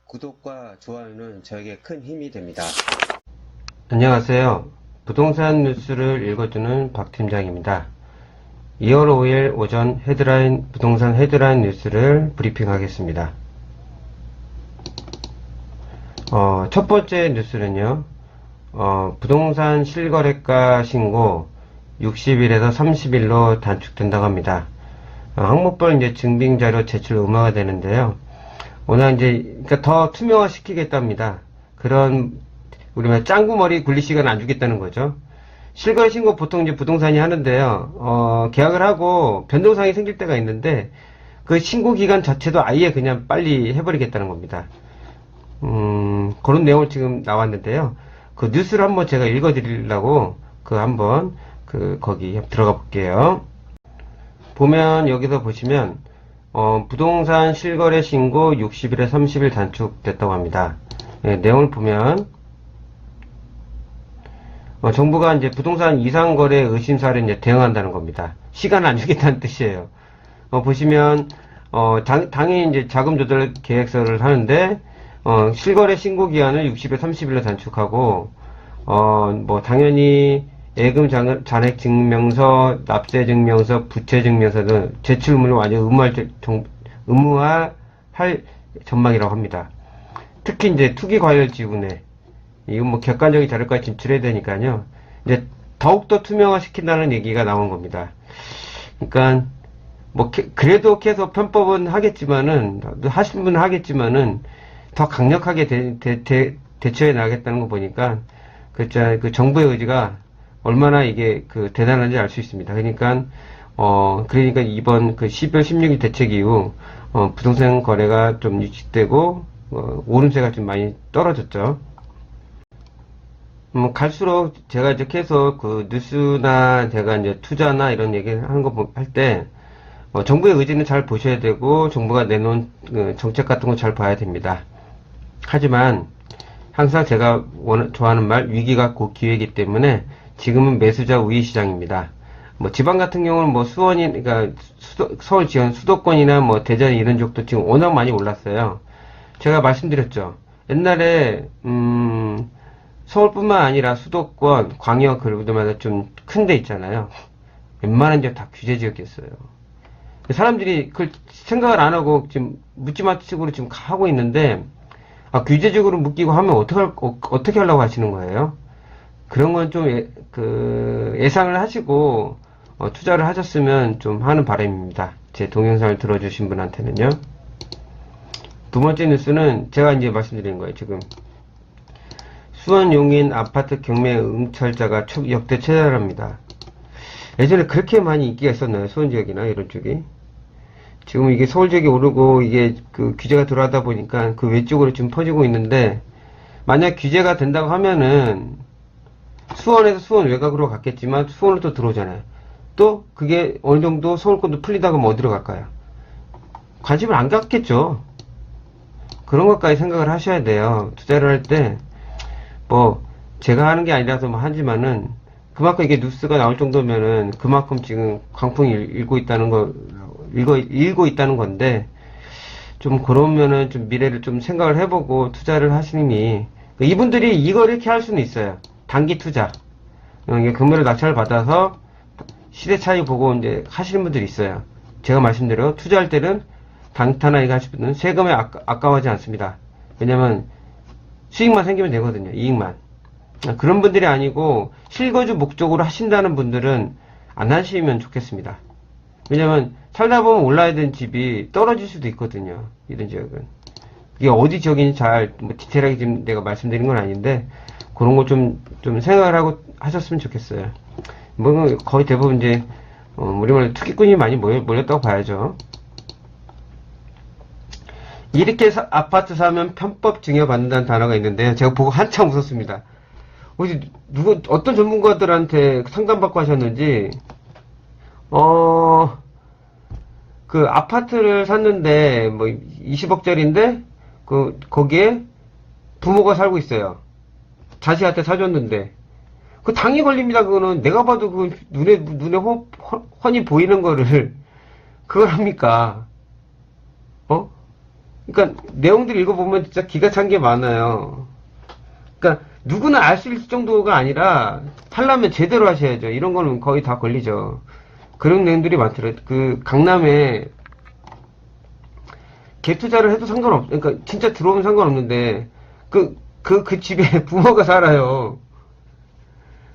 구독과 좋아요는 저에게 큰 힘이 됩니다. 안녕하세요. 부동산 뉴스를 읽어주는 박 팀장입니다. 2월 5일 오전 부동산 헤드라인 뉴스를 브리핑하겠습니다. 첫 번째 뉴스는요, 부동산 실거래가 신고 60일에서 30일로 단축된다고 합니다. 항목별 이제 증빙자료 제출 의무화가 되는데요. 워낙 그러니까 더 투명화 시키겠답니다. 그런, 우리 말 짱구머리 굴릴 시간 안 주겠다는 거죠. 실거래 신고 보통 이제 부동산이 하는데요. 계약을 하고 변동사항이 생길 때가 있는데, 그 신고 기간 자체도 아예 그냥 빨리 해버리겠다는 겁니다. 그런 내용을 지금 나왔는데요. 그 뉴스를 한번 제가 읽어드리려고, 거기 들어가 볼게요. 보면, 여기서 보시면, 부동산 실거래 신고 60일에 30일 단축됐다고 합니다. 예, 내용을 보면, 정부가 이제 부동산 이상거래 의심사를 이제 대응한다는 겁니다. 시간을 안 주겠다는 뜻이에요. 보시면, 당연히 이제 자금 조달 계획서를 하는데, 실거래 신고 기한을 60에 30일로 단축하고, 당연히 예금 잔액 증명서, 납세 증명서, 부채 증명서 등 제출 의무를 완전히 의무화할 전망이라고 합니다. 특히 이제 투기 과열 지분에, 이건 객관적인 자료까지 진출해야 되니까요. 이제 더욱더 투명화 시킨다는 얘기가 나온 겁니다. 그러니까, 그래도 계속 편법은 하겠지만은, 하신 분은 하겠지만은, 더 강력하게 대처해 나가겠다는 거 보니까, 그 정부의 의지가 얼마나 이게 대단한지 알 수 있습니다. 그러니까 이번 12월 16일 대책 이후, 부동산 거래가 좀 유치되고, 오름세가 좀 많이 떨어졌죠. 갈수록 제가 이제 계속 뉴스나 제가 이제 투자나 이런 얘기 하는 거 할 때, 정부의 의지는 잘 보셔야 되고, 정부가 내놓은 정책 같은 거 잘 봐야 됩니다. 하지만, 항상 제가 좋아하는 말, 위기가 곧 기회이기 때문에, 지금은 매수자 우위 시장입니다. 지방 같은 경우는 그러니까 서울 지역 수도권이나 대전 이런 쪽도 지금 워낙 많이 올랐어요. 제가 말씀드렸죠. 옛날에, 서울뿐만 아니라 수도권, 광역, 그러고마다 좀 큰 데 있잖아요. 웬만한 데 다 규제 지역이었어요. 사람들이 그걸 생각을 안 하고 지금 묻지마식으로 지금 하고 있는데, 규제적으로 묶이고 하면 어떻게 하려고 하시는 거예요? 그런 건 좀 예상을 하시고 투자를 하셨으면 좀 하는 바람입니다. 제 동영상을 들어주신 분한테는요. 두 번째 뉴스는 제가 이제 말씀드린 거예요. 지금 수원 용인 아파트 경매 응찰자가 역대 최다랍니다. 예전에 그렇게 많이 인기가 있었나요? 수원 지역이나 이런 쪽이. 지금 이게 서울 지역이 오르고 이게 규제가 들어가다 보니까 그 외쪽으로 지금 퍼지고 있는데, 만약 규제가 된다고 하면은 수원에서 수원 외곽으로 갔겠지만 수원으로 또 들어오잖아요. 또 그게 어느 정도 서울권도 풀리다가 어디로 갈까요? 관심을 안 갖겠죠. 그런 것까지 생각을 하셔야 돼요. 투자를 할 때 제가 하는 게 아니라서 하지만은 그만큼 이게 뉴스가 나올 정도면은 그만큼 지금 광풍이 일고 있다는 건데, 좀 그러면은 좀 미래를 좀 생각을 해보고 투자를 하시니, 이분들이 이걸 이렇게 할 수는 있어요. 단기 투자. 금매로 낙찰을 받아서 시대 차이 보고 이제 하시는 분들이 있어요. 제가 말씀대로 투자할 때는 단타나 이거 하실 분은 세금에 아까워하지 않습니다. 왜냐면 수익만 생기면 되거든요. 이익만. 그런 분들이 아니고 실거주 목적으로 하신다는 분들은 안 하시면 좋겠습니다. 왜냐면 살다 보면 올라야 되는 집이 떨어질 수도 있거든요. 이런 지역은. 이게 어디 지역인지 디테일하게 지금 내가 말씀드린 건 아닌데, 그런 거 좀 생각을 하고 하셨으면 좋겠어요. 거의 대부분 이제, 우리말로 투기꾼이 많이 몰렸다고 봐야죠. 이렇게 아파트 사면 편법 증여받는다는 단어가 있는데요. 제가 보고 한참 웃었습니다. 어떤 전문가들한테 상담받고 하셨는지, 아파트를 샀는데, 20억짜리인데, 거기에 부모가 살고 있어요. 자식한테 사줬는데. 당이 걸립니다, 그거는. 내가 봐도 눈에 훤히 보이는 거를, 그걸 합니까? 그러니까 내용들 읽어보면 진짜 기가 찬 게 많아요. 그러니까 누구나 알 수 있을 정도가 아니라 하려면 제대로 하셔야죠. 이런 거는 거의 다 걸리죠. 그런 내용들이 많더라고요. 그 강남에 갭투자를 해도 그러니까 진짜 들어오면 상관없는데 그 집에 부모가 살아요.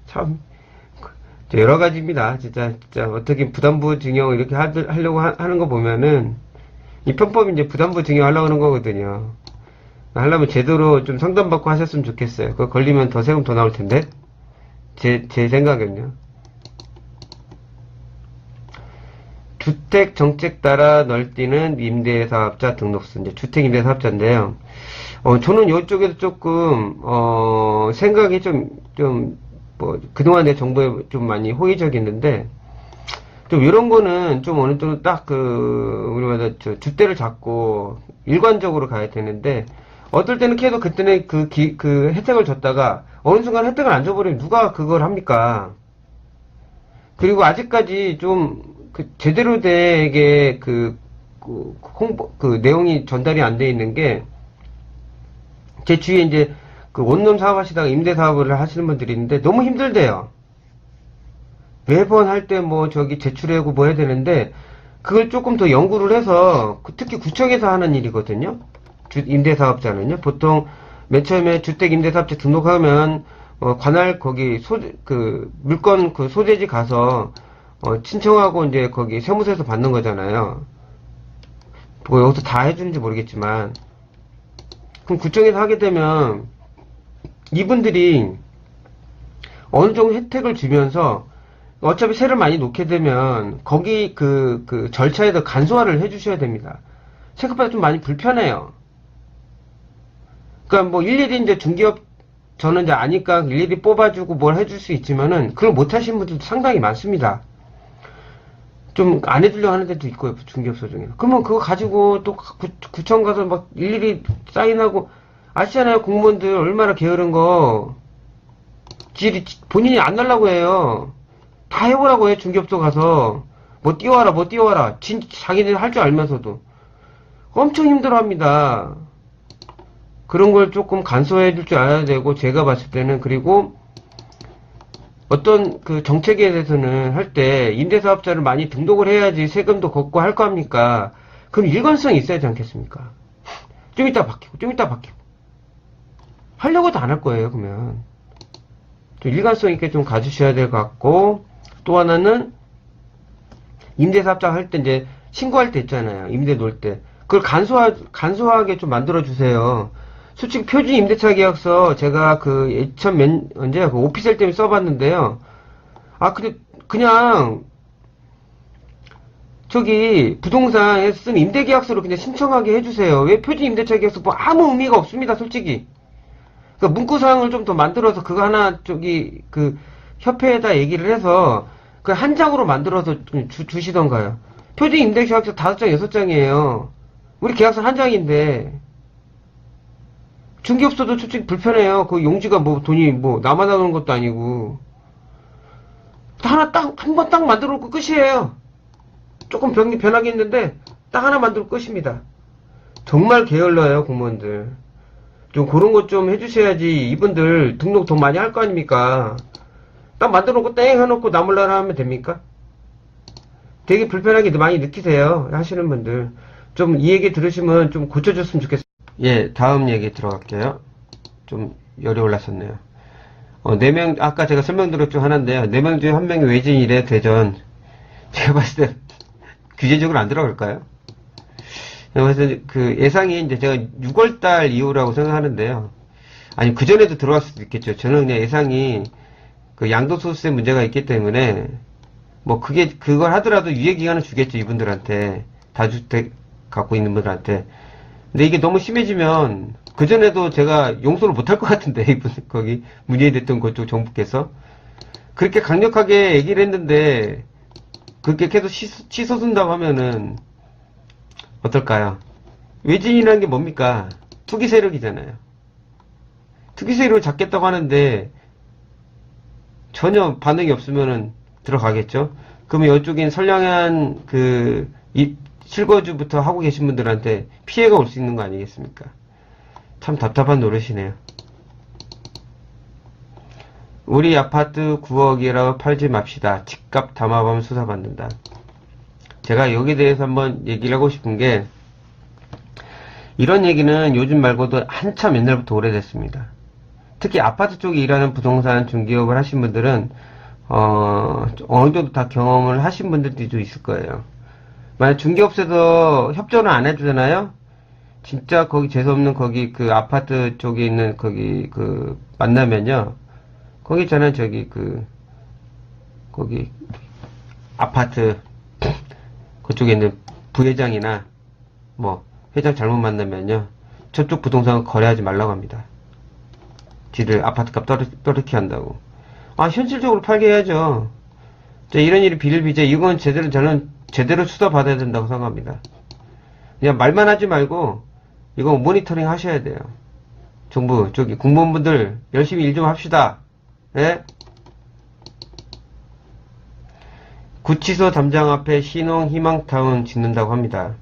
참 여러 가지입니다. 진짜 어떻게 부담부 증여 이렇게 하려고 하는 거 보면은 이 편법이 이제 부담부 증여 하려고 하는 거거든요. 하려면 제대로 좀 상담받고 하셨으면 좋겠어요. 그거 걸리면 더 세금 더 나올 텐데. 제 생각은요. 주택 정책 따라 널뛰는 임대사업자 등록서. 이제 주택 임대사업자인데요. 저는 이쪽에서 조금, 생각이 그동안 내 정보에 좀 많이 호의적이었는데, 좀 이런 거는 좀 어느 정도 우리가 줏대를 잡고 일관적으로 가야 되는데, 어떨 때는 계속 그때는 그 혜택을 줬다가, 어느 순간 혜택을 안 줘버리면 누가 그걸 합니까? 그리고 아직까지 제대로 되게 내용이 전달이 안 돼 있는 게, 제 주위에 이제 원룸 사업하시다가 임대 사업을 하시는 분들이 있는데 너무 힘들대요. 매번 할 때 제출하고 뭐 해야 되는데 그걸 조금 더 연구를 해서 특히 구청에서 하는 일이거든요. 임대 사업자는요. 보통 맨 처음에 주택 임대 사업자 등록하면 관할 거기 물건 소재지 가서 신청하고 이제 거기 세무서에서 받는 거잖아요. 뭐 여기서 다 해주는지 모르겠지만 그럼 구청에서 하게 되면 이분들이 어느 정도 혜택을 주면서 어차피 세를 많이 놓게 되면 거기 그 절차에서 간소화를 해주셔야 됩니다. 생각보다 좀 많이 불편해요. 그러니까 뭐 일일이 이제 중개업 저는 이제 아니까 일일이 뽑아주고 뭘 해줄 수 있지만은 그걸 못 하시는 분들도 상당히 많습니다. 좀 안 해주려고 하는 데도 있고요, 중개업소 중에. 그러면 그거 가지고 또 구청 가서 막 일일이 사인하고, 아시잖아요, 공무원들 얼마나 게으른 거. 본인이 안 날라고 해요. 다 해보라고 해, 중개업소 가서. 뭐 띄워와라. 자기네 할 줄 알면서도. 엄청 힘들어 합니다. 그런 걸 조금 간소해 줄 줄 알아야 되고, 제가 봤을 때는, 그리고, 어떤 정책에 대해서는 할 때 임대사업자를 많이 등록을 해야지 세금도 걷고 할 거 합니까? 그럼 일관성이 있어야지 않겠습니까? 좀 이따 바뀌고 하려고도 안 할 거예요. 그러면 좀 일관성 있게 좀 가주셔야 될 것 같고, 또 하나는 임대사업자 할 때 이제 신고할 때 있잖아요. 임대 놓을 때 그걸 간소하게 좀 만들어 주세요. 솔직히 표준 임대차 계약서 제가 오피셜 때문에 써봤는데요. 근데 그냥 부동산에 쓴 임대계약서로 그냥 신청하게 해주세요. 왜 표준 임대차 계약서 뭐 아무 의미가 없습니다, 솔직히. 그러니까 문구사항을 좀 더 만들어서 그거 하나 협회에다 얘기를 해서 그 한 장으로 만들어서 주시던가요. 표준 임대계약서 5장, 6장이에요. 우리 계약서 한 장인데. 중개업소도 솔직히 불편해요. 그 용지가 돈이 나만 나오는 것도 아니고. 하나 한 번 딱 만들어 놓고 끝이에요. 조금 변하게 있는데, 딱 하나 만들고 끝입니다. 정말 게을러요, 공무원들. 좀 그런 것 좀 해주셔야지, 이분들 등록 더 많이 할 거 아닙니까? 딱 만들어 놓고 땡 해놓고 나몰라라 하면 됩니까? 되게 불편하게 많이 느끼세요, 하시는 분들. 좀 이 얘기 들으시면 좀 고쳐줬으면 좋겠어요. 예, 다음 얘기 들어갈게요. 좀 열이 올랐었네요. 4명, 아까 제가 설명드렸죠, 하나인데요. 4명 중에 1명이 외진이래, 대전. 제가 봤을 때, 규제적으로 안 들어갈까요? 그래서 예상이 이제 제가 6월달 이후라고 생각하는데요. 아니, 그전에도 들어갈 수도 있겠죠. 저는 그냥 예상이, 양도소득세 문제가 있기 때문에, 그걸 하더라도 유예기간은 주겠죠, 이분들한테. 다주택 갖고 있는 분들한테. 근데 이게 너무 심해지면 그전에도 제가 용서를 못할 것 같은데, 이분 거기 문재인 대통령 그쪽 정부께서 그렇게 강력하게 얘기를 했는데 그렇게 계속 치솟는다고 하면은 어떨까요? 외진이라는 게 뭡니까? 투기 세력이잖아요. 투기 세력을 잡겠다고 하는데 전혀 반응이 없으면은 들어가겠죠. 그러면 이쪽엔 선량한 실거주부터 하고 계신 분들한테 피해가 올 수 있는 거 아니겠습니까? 참 답답한 노릇이네요. 우리 아파트 9억이라고 팔지 맙시다. 집값 담합하면 수사받는다. 제가 여기에 대해서 한번 얘기를 하고 싶은 게, 이런 얘기는 요즘 말고도 한참 옛날부터 오래됐습니다. 특히 아파트 쪽에 일하는 부동산 중개업을 하신 분들은 어느 정도 다 경험을 하신 분들도 좀 있을 거예요. 만약 중개업소에서 협조를 안 해주잖아요? 진짜 거기 재수없는 거기 그 아파트 쪽에 있는 거기 그 만나면요. 거기 있잖아요. 거기 아파트 그쪽에 있는 부회장이나 뭐 회장 잘못 만나면요. 저쪽 부동산 거래하지 말라고 합니다. 지들 아파트값 떨어뜨리게 한다고. 아, 현실적으로 팔게 해야죠. 이런 일이 비일비재, 이건 저는 제대로 수사받아야 된다고 생각합니다. 그냥 말만 하지 말고, 이거 모니터링 하셔야 돼요. 정부, 공무원분들, 열심히 일 좀 합시다. 예? 구치소 담장 앞에 신흥 희망타운 짓는다고 합니다.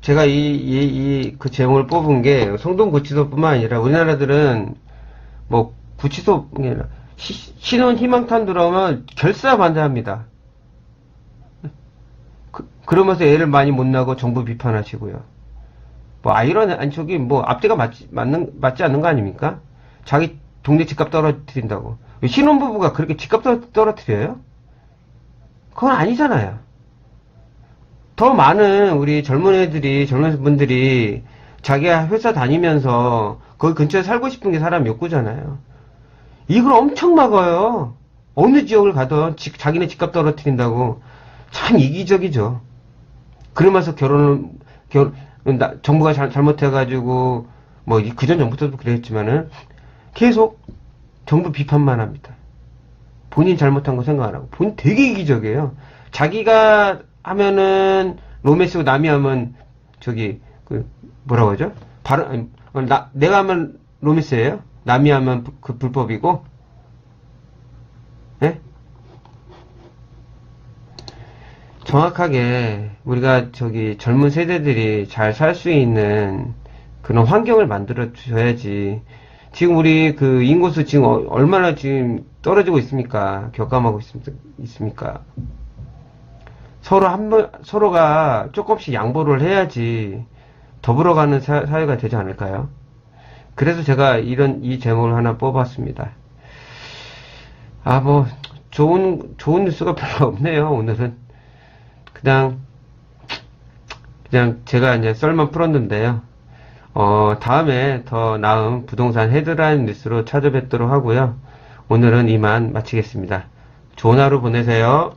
제가 그 제목을 뽑은 게 성동 구치소뿐만 아니라 우리나라들은 뭐 구치소 신혼 희망탄 들어오면 결사반대합니다. 그러면서 애를 많이 못 낳고 정부 비판하시고요. 뭐 앞뒤가 맞지 않는 거 아닙니까? 자기 동네 집값 떨어뜨린다고. 신혼부부가 그렇게 집값 떨어뜨려요? 그건 아니잖아요. 더 많은 우리 젊은 분들이 자기가 회사 다니면서 거기 근처에 살고 싶은 게 사람 욕구잖아요. 이걸 엄청 막아요. 어느 지역을 가든 자기네 집값 떨어뜨린다고. 참 이기적이죠. 그러면서 정부가 잘못해가지고, 뭐, 그전 정부터도 그랬지만은, 계속 정부 비판만 합니다. 본인 잘못한 거 생각 안 하고. 본인 되게 이기적이에요. 자기가 하면은 로맨스고 남이 하면 뭐라고 하죠? 내가 하면 로맨스예요? 남이 하면 불법이고? 예? 정확하게 우리가 젊은 세대들이 잘 살 수 있는 그런 환경을 만들어 줘야지. 지금 우리 인구수 지금 얼마나 지금 떨어지고 있습니까? 격감하고 있습니까? 서로가 조금씩 양보를 해야지 더불어가는 사회가 되지 않을까요? 그래서 제가 이 제목을 하나 뽑았습니다. 좋은 뉴스가 별로 없네요, 오늘은. 그냥 제가 이제 썰만 풀었는데요. 다음에 더 나은 부동산 헤드라인 뉴스로 찾아뵙도록 하고요. 오늘은 이만 마치겠습니다. 좋은 하루 보내세요.